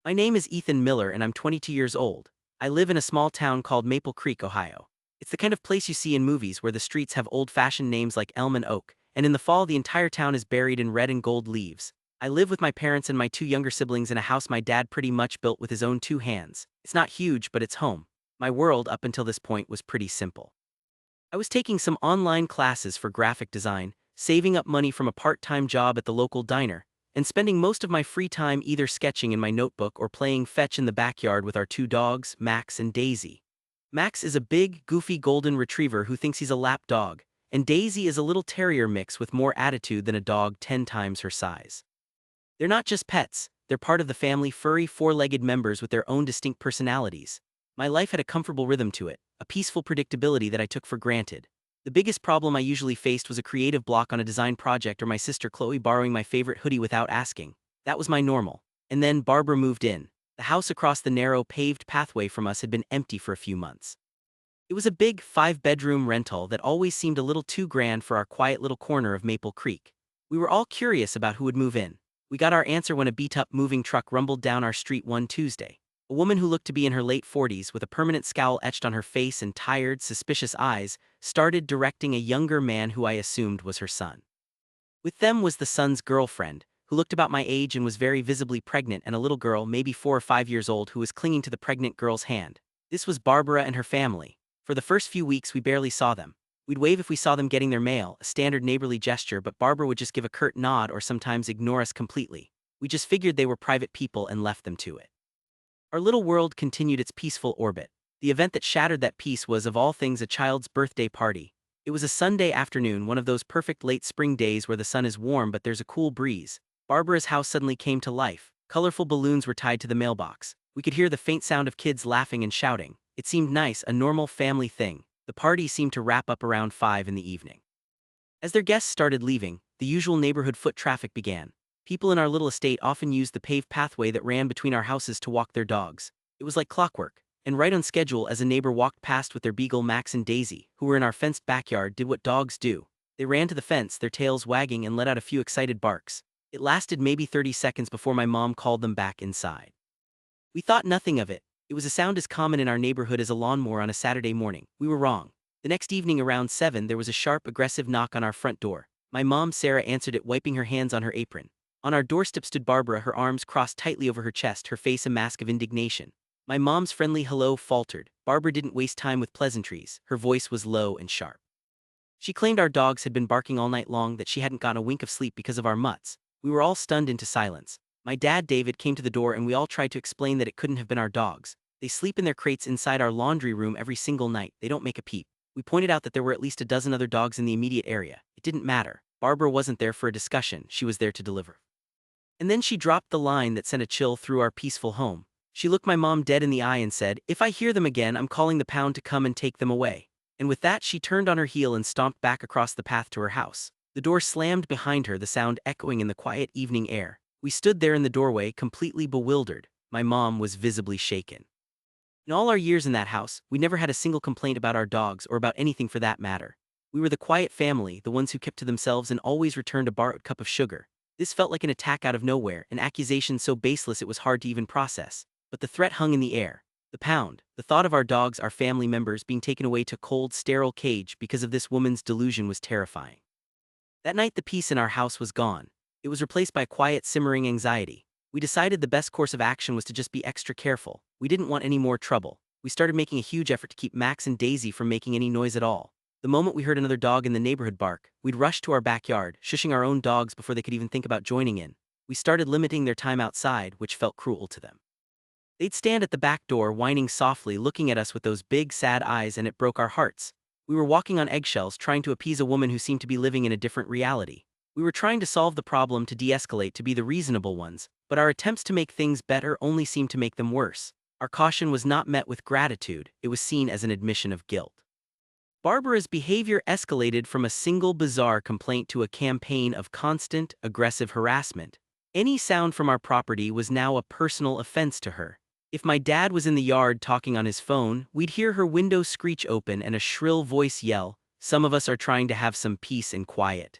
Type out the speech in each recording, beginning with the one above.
My name is Ethan Miller and I'm 22 years old. I live in a small town called Maple Creek, Ohio. It's the kind of place you see in movies where the streets have old-fashioned names like Elm and Oak, and in the fall the entire town is buried in red and gold leaves. I live with my parents and my two younger siblings in a house my dad pretty much built with his own two hands. It's not huge, but it's home. My world up until this point was pretty simple. I was taking some online classes for graphic design, saving up money from a part-time job at the local diner, and spending most of my free time either sketching in my notebook or playing fetch in the backyard with our two dogs, Max and Daisy. Max is a big, goofy golden retriever who thinks he's a lap dog, and Daisy is a little terrier mix with more attitude than a dog 10 times her size. They're not just pets, they're part of the family, furry, four-legged members with their own distinct personalities. My life had a comfortable rhythm to it, a peaceful predictability that I took for granted. The biggest problem I usually faced was a creative block on a design project or my sister Chloe borrowing my favorite hoodie without asking. That was my normal. And then Barbara moved in. The house across the narrow, paved pathway from us had been empty for a few months. It was a big, 5-bedroom rental that always seemed a little too grand for our quiet little corner of Maple Creek. We were all curious about who would move in. We got our answer when a beat-up moving truck rumbled down our street one Tuesday. A woman who looked to be in her late 40s with a permanent scowl etched on her face and tired, suspicious eyes started directing a younger man who I assumed was her son. With them was the son's girlfriend, who looked about my age and was very visibly pregnant, and a little girl, maybe 4 or 5 years old, who was clinging to the pregnant girl's hand. This was Barbara and her family. For the first few weeks we barely saw them. We'd wave if we saw them getting their mail, a standard neighborly gesture, but Barbara would just give a curt nod or sometimes ignore us completely. We just figured they were private people and left them to it. Our little world continued its peaceful orbit. The event that shattered that peace was, of all things, a child's birthday party. It was a Sunday afternoon, one of those perfect late spring days where the sun is warm but there's a cool breeze. Barbara's house suddenly came to life. Colorful balloons were tied to the mailbox. We could hear the faint sound of kids laughing and shouting. It seemed nice, a normal family thing. The party seemed to wrap up around 5 in the evening. As their guests started leaving, the usual neighborhood foot traffic began. People in our little estate often used the paved pathway that ran between our houses to walk their dogs. It was like clockwork, and right on schedule as a neighbor walked past with their beagle Max and Daisy, who were in our fenced backyard, did what dogs do. They ran to the fence, their tails wagging, and let out a few excited barks. It lasted maybe 30 seconds before my mom called them back inside. We thought nothing of it. It was a sound as common in our neighborhood as a lawnmower on a Saturday morning. We were wrong. The next evening around 7 there was a sharp, aggressive knock on our front door. My mom, Sarah, answered it, wiping her hands on her apron. On our doorstep stood Barbara, her arms crossed tightly over her chest, her face a mask of indignation. My mom's friendly hello faltered. Barbara didn't waste time with pleasantries. Her voice was low and sharp. She claimed our dogs had been barking all night long, that she hadn't gotten a wink of sleep because of our mutts. We were all stunned into silence. My dad, David, came to the door and we all tried to explain that it couldn't have been our dogs. They sleep in their crates inside our laundry room every single night. They don't make a peep. We pointed out that there were at least a dozen other dogs in the immediate area. It didn't matter. Barbara wasn't there for a discussion. She was there to deliver. And then she dropped the line that sent a chill through our peaceful home. She looked my mom dead in the eye and said, "If I hear them again, I'm calling the pound to come and take them away." And with that she turned on her heel and stomped back across the path to her house. The door slammed behind her, the sound echoing in the quiet evening air. We stood there in the doorway, completely bewildered. My mom was visibly shaken. In all our years in that house, we never had a single complaint about our dogs or about anything for that matter. We were the quiet family, the ones who kept to themselves and always returned a borrowed cup of sugar. This felt like an attack out of nowhere, an accusation so baseless it was hard to even process. But the threat hung in the air. The pound, the thought of our dogs, our family members, being taken away to a cold, sterile cage because of this woman's delusion was terrifying. That night the peace in our house was gone. It was replaced by quiet, simmering anxiety. We decided the best course of action was to just be extra careful. We didn't want any more trouble. We started making a huge effort to keep Max and Daisy from making any noise at all. The moment we heard another dog in the neighborhood bark, we'd rush to our backyard, shushing our own dogs before they could even think about joining in. We started limiting their time outside, which felt cruel to them. They'd stand at the back door, whining softly, looking at us with those big, sad eyes, and it broke our hearts. We were walking on eggshells, trying to appease a woman who seemed to be living in a different reality. We were trying to solve the problem, to de-escalate, to be the reasonable ones, but our attempts to make things better only seemed to make them worse. Our caution was not met with gratitude, it was seen as an admission of guilt. Barbara's behavior escalated from a single bizarre complaint to a campaign of constant, aggressive harassment. Any sound from our property was now a personal offense to her. If my dad was in the yard talking on his phone, we'd hear her window screech open and a shrill voice yell, "Some of us are trying to have some peace and quiet."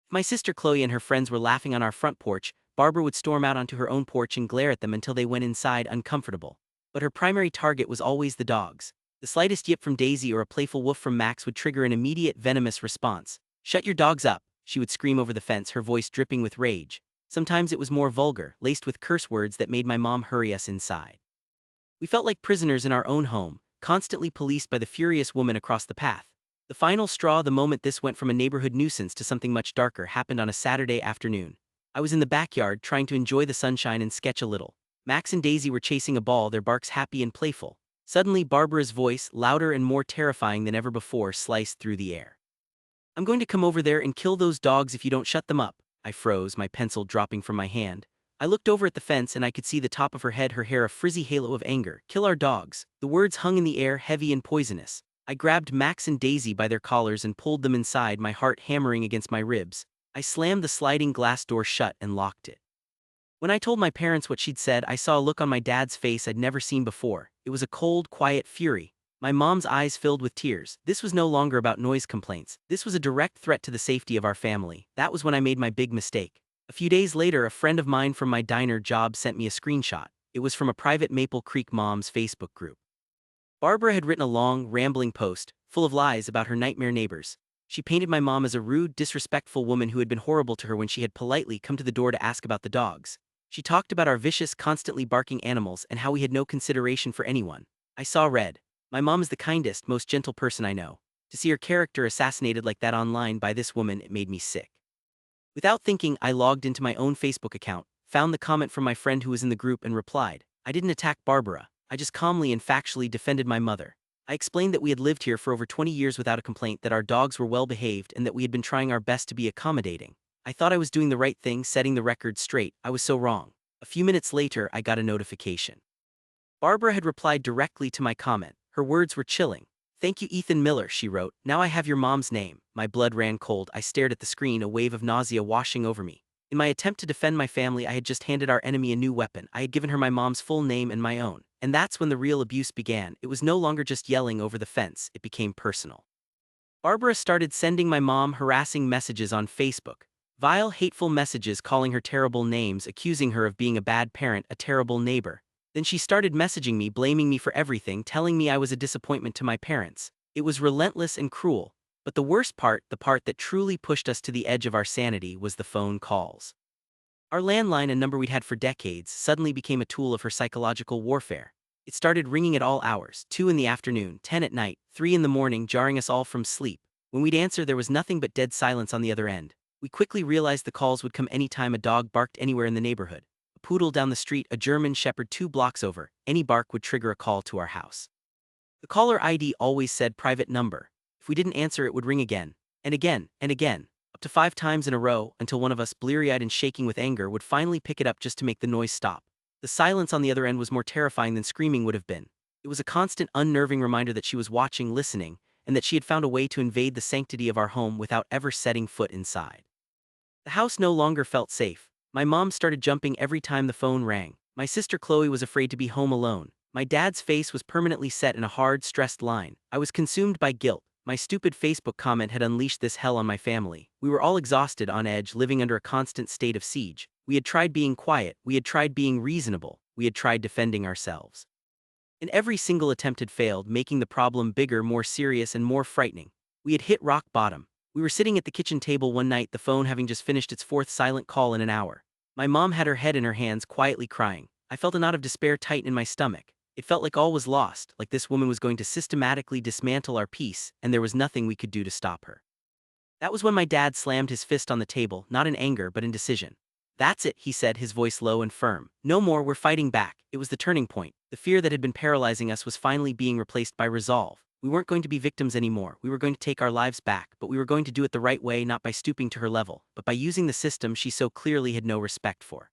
If my sister Chloe and her friends were laughing on our front porch, Barbara would storm out onto her own porch and glare at them until they went inside uncomfortable. But her primary target was always the dogs. The slightest yip from Daisy or a playful woof from Max would trigger an immediate venomous response. "Shut your dogs up," she would scream over the fence, her voice dripping with rage. Sometimes it was more vulgar, laced with curse words that made my mom hurry us inside. We felt like prisoners in our own home, constantly policed by the furious woman across the path. The final straw, the moment this went from a neighborhood nuisance to something much darker, happened on a Saturday afternoon. I was in the backyard trying to enjoy the sunshine and sketch a little. Max and Daisy were chasing a ball, their barks happy and playful. Suddenly, Barbara's voice, louder and more terrifying than ever before, sliced through the air. "I'm going to come over there and kill those dogs if you don't shut them up." I froze, my pencil dropping from my hand. I looked over at the fence and I could see the top of her head, her hair a frizzy halo of anger. "Kill our dogs." The words hung in the air, heavy and poisonous. I grabbed Max and Daisy by their collars and pulled them inside, my heart hammering against my ribs. I slammed the sliding glass door shut and locked it. When I told my parents what she'd said, I saw a look on my dad's face I'd never seen before. It was a cold, quiet fury. My mom's eyes filled with tears. This was no longer about noise complaints. This was a direct threat to the safety of our family. That was when I made my big mistake. A few days later, a friend of mine from my diner job sent me a screenshot. It was from a private Maple Creek Moms Facebook group. Barbara had written a long, rambling post, full of lies about her nightmare neighbors. She painted my mom as a rude, disrespectful woman who had been horrible to her when she had politely come to the door to ask about the dogs. She talked about our vicious, constantly barking animals and how we had no consideration for anyone. I saw red. My mom is the kindest, most gentle person I know. To see her character assassinated like that online by this woman, it made me sick. Without thinking, I logged into my own Facebook account, found the comment from my friend who was in the group and replied. I didn't attack Barbara. I just calmly and factually defended my mother. I explained that we had lived here for over 20 years without a complaint, that our dogs were well behaved, and that we had been trying our best to be accommodating. I thought I was doing the right thing, setting the record straight. I was so wrong. A few minutes later, I got a notification. Barbara had replied directly to my comment. Her words were chilling. "Thank you, Ethan Miller," she wrote. "Now I have your mom's name." My blood ran cold. I stared at the screen, a wave of nausea washing over me. In my attempt to defend my family, I had just handed our enemy a new weapon. I had given her my mom's full name and my own. And that's when the real abuse began. It was no longer just yelling over the fence. It became personal. Barbara started sending my mom harassing messages on Facebook. Vile, hateful messages calling her terrible names, accusing her of being a bad parent, a terrible neighbor. Then she started messaging me, blaming me for everything, telling me I was a disappointment to my parents. It was relentless and cruel. But the worst part, the part that truly pushed us to the edge of our sanity, was the phone calls. Our landline, a number we'd had for decades, suddenly became a tool of her psychological warfare. It started ringing at all hours, 2 in the afternoon, 10 at night, 3 in the morning, jarring us all from sleep. When we'd answer, there was nothing but dead silence on the other end. We quickly realized the calls would come anytime a dog barked anywhere in the neighborhood. A poodle down the street, a German shepherd 2 blocks over. Any bark would trigger a call to our house. The caller ID always said private number. If we didn't answer, it would ring again, and again, and again, up to 5 times in a row, until one of us, bleary-eyed and shaking with anger, would finally pick it up just to make the noise stop. The silence on the other end was more terrifying than screaming would have been. It was a constant, unnerving reminder that she was watching, listening, and that she had found a way to invade the sanctity of our home without ever setting foot inside. The house no longer felt safe. My mom started jumping every time the phone rang. My sister Chloe was afraid to be home alone. My dad's face was permanently set in a hard, stressed line. I was consumed by guilt. My stupid Facebook comment had unleashed this hell on my family. We were all exhausted, on edge, living under a constant state of siege. We had tried being quiet, we had tried being reasonable, we had tried defending ourselves. And every single attempt had failed, making the problem bigger, more serious, and more frightening. We had hit rock bottom. We were sitting at the kitchen table one night, the phone having just finished its 4th silent call in an hour. My mom had her head in her hands, quietly crying. I felt a knot of despair tighten in my stomach. It felt like all was lost, like this woman was going to systematically dismantle our peace, and there was nothing we could do to stop her. That was when my dad slammed his fist on the table, not in anger but in decision. "That's it," he said, his voice low and firm. "No more, we're fighting back." It was the turning point. The fear that had been paralyzing us was finally being replaced by resolve. We weren't going to be victims anymore. We were going to take our lives back, but we were going to do it the right way, not by stooping to her level, but by using the system she so clearly had no respect for.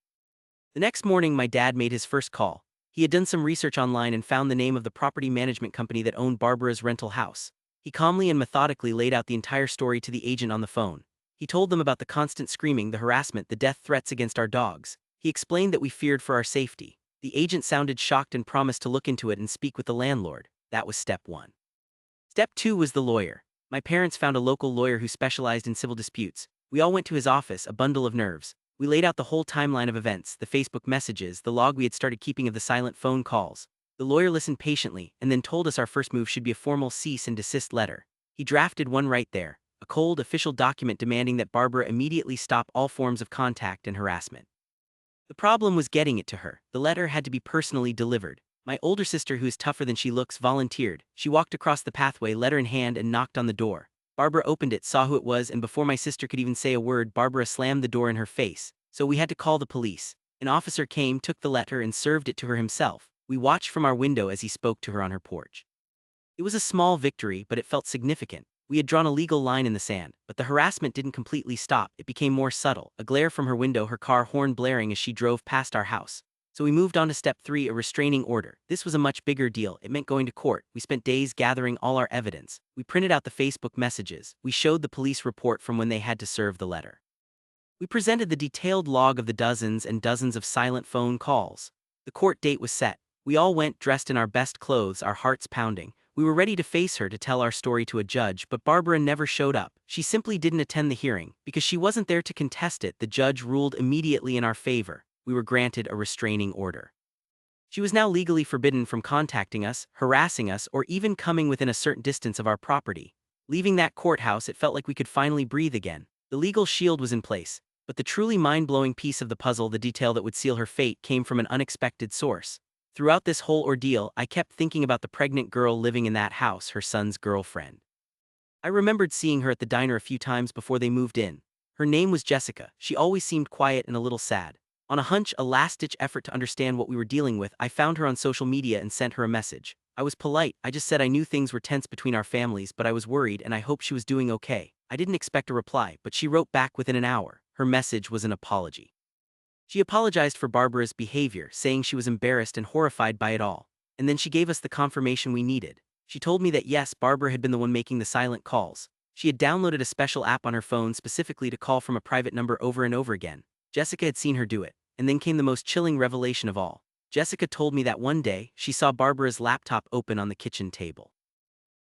The next morning, my dad made his first call. He had done some research online and found the name of the property management company that owned Barbara's rental house. He calmly and methodically laid out the entire story to the agent on the phone. He told them about the constant screaming, the harassment, the death threats against our dogs. He explained that we feared for our safety. The agent sounded shocked and promised to look into it and speak with the landlord. That was step 1. Step 2 was the lawyer. My parents found a local lawyer who specialized in civil disputes. We all went to his office, a bundle of nerves. We laid out the whole timeline of events, the Facebook messages, the log we had started keeping of the silent phone calls. The lawyer listened patiently and then told us our first move should be a formal cease and desist letter. He drafted one right there, a cold official document demanding that Barbara immediately stop all forms of contact and harassment. The problem was getting it to her. The letter had to be personally delivered. My older sister, who is tougher than she looks, volunteered. She walked across the pathway, letter in hand, and knocked on the door. Barbara opened it, saw who it was, and before my sister could even say a word, Barbara slammed the door in her face. So we had to call the police. An officer came, took the letter, and served it to her himself. We watched from our window as he spoke to her on her porch. It was a small victory, but it felt significant. We had drawn a legal line in the sand, but the harassment didn't completely stop. It became more subtle, a glare from her window, her car horn blaring as she drove past our house. So we moved on to step 3, a restraining order. This was a much bigger deal. It meant going to court. We spent days gathering all our evidence. We printed out the Facebook messages. We showed the police report from when they had to serve the letter. We presented the detailed log of the dozens and dozens of silent phone calls. The court date was set. We all went dressed in our best clothes, our hearts pounding. We were ready to face her, to tell our story to a judge, but Barbara never showed up. She simply didn't attend the hearing. Because she wasn't there to contest it, the judge ruled immediately in our favor. We were granted a restraining order. She was now legally forbidden from contacting us, harassing us, or even coming within a certain distance of our property. Leaving that courthouse, it felt like we could finally breathe again. The legal shield was in place, but the truly mind-blowing piece of the puzzle, the detail that would seal her fate, came from an unexpected source. Throughout this whole ordeal, I kept thinking about the pregnant girl living in that house, her son's girlfriend. I remembered seeing her at the diner a few times before they moved in. Her name was Jessica. She always seemed quiet and a little sad. On a hunch, a last-ditch effort to understand what we were dealing with, I found her on social media and sent her a message. I was polite. I just said I knew things were tense between our families, but I was worried and I hoped she was doing okay. I didn't expect a reply, but she wrote back within an hour. Her message was an apology. She apologized for Barbara's behavior, saying she was embarrassed and horrified by it all. And then she gave us the confirmation we needed. She told me that yes, Barbara had been the one making the silent calls. She had downloaded a special app on her phone specifically to call from a private number over and over again. Jessica had seen her do it. And then came the most chilling revelation of all. Jessica told me that one day, she saw Barbara's laptop open on the kitchen table.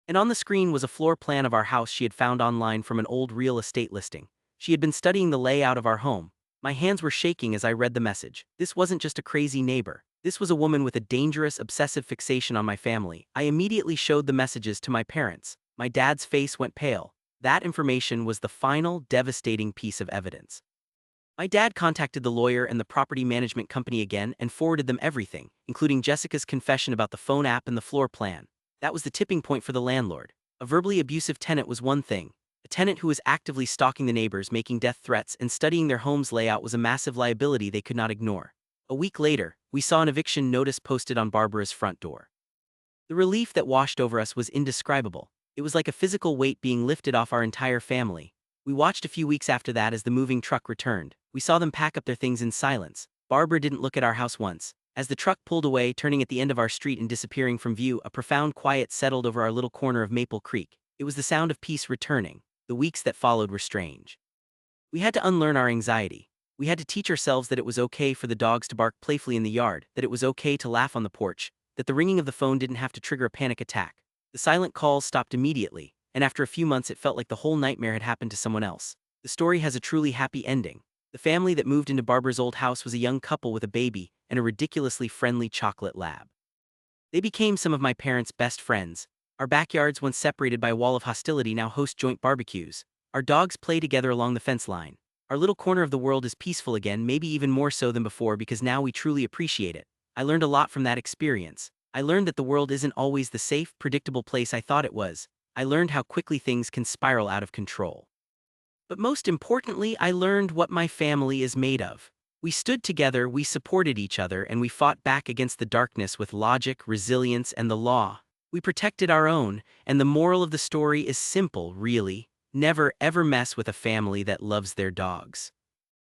And on the screen was a floor plan of our house she had found online from an old real estate listing. She had been studying the layout of our home. My hands were shaking as I read the message. This wasn't just a crazy neighbor. This was a woman with a dangerous, obsessive fixation on my family. I immediately showed the messages to my parents. My dad's face went pale. That information was the final, devastating piece of evidence. My dad contacted the lawyer and the property management company again and forwarded them everything, including Jessica's confession about the phone app and the floor plan. That was the tipping point for the landlord. A verbally abusive tenant was one thing. A tenant who was actively stalking the neighbors, making death threats, and studying their home's layout was a massive liability they could not ignore. A week later, we saw an eviction notice posted on Barbara's front door. The relief that washed over us was indescribable. It was like a physical weight being lifted off our entire family. We watched a few weeks after that as the moving truck returned. We saw them pack up their things in silence. Barbara didn't look at our house once. As the truck pulled away, turning at the end of our street and disappearing from view, a profound quiet settled over our little corner of Maple Creek. It was the sound of peace returning. The weeks that followed were strange. We had to unlearn our anxiety. We had to teach ourselves that it was okay for the dogs to bark playfully in the yard, that it was okay to laugh on the porch, that the ringing of the phone didn't have to trigger a panic attack. The silent calls stopped immediately, and after a few months it felt like the whole nightmare had happened to someone else. The story has a truly happy ending. The family that moved into Barbara's old house was a young couple with a baby and a ridiculously friendly chocolate lab. They became some of my parents' best friends. Our backyards, once separated by a wall of hostility, now host joint barbecues. Our dogs play together along the fence line. Our little corner of the world is peaceful again, maybe even more so than before because now we truly appreciate it. I learned a lot from that experience. I learned that the world isn't always the safe, predictable place I thought it was. I learned how quickly things can spiral out of control. But most importantly, I learned what my family is made of. We stood together, we supported each other, and we fought back against the darkness with logic, resilience, and the law. We protected our own, and the moral of the story is simple, really. Never ever mess with a family that loves their dogs.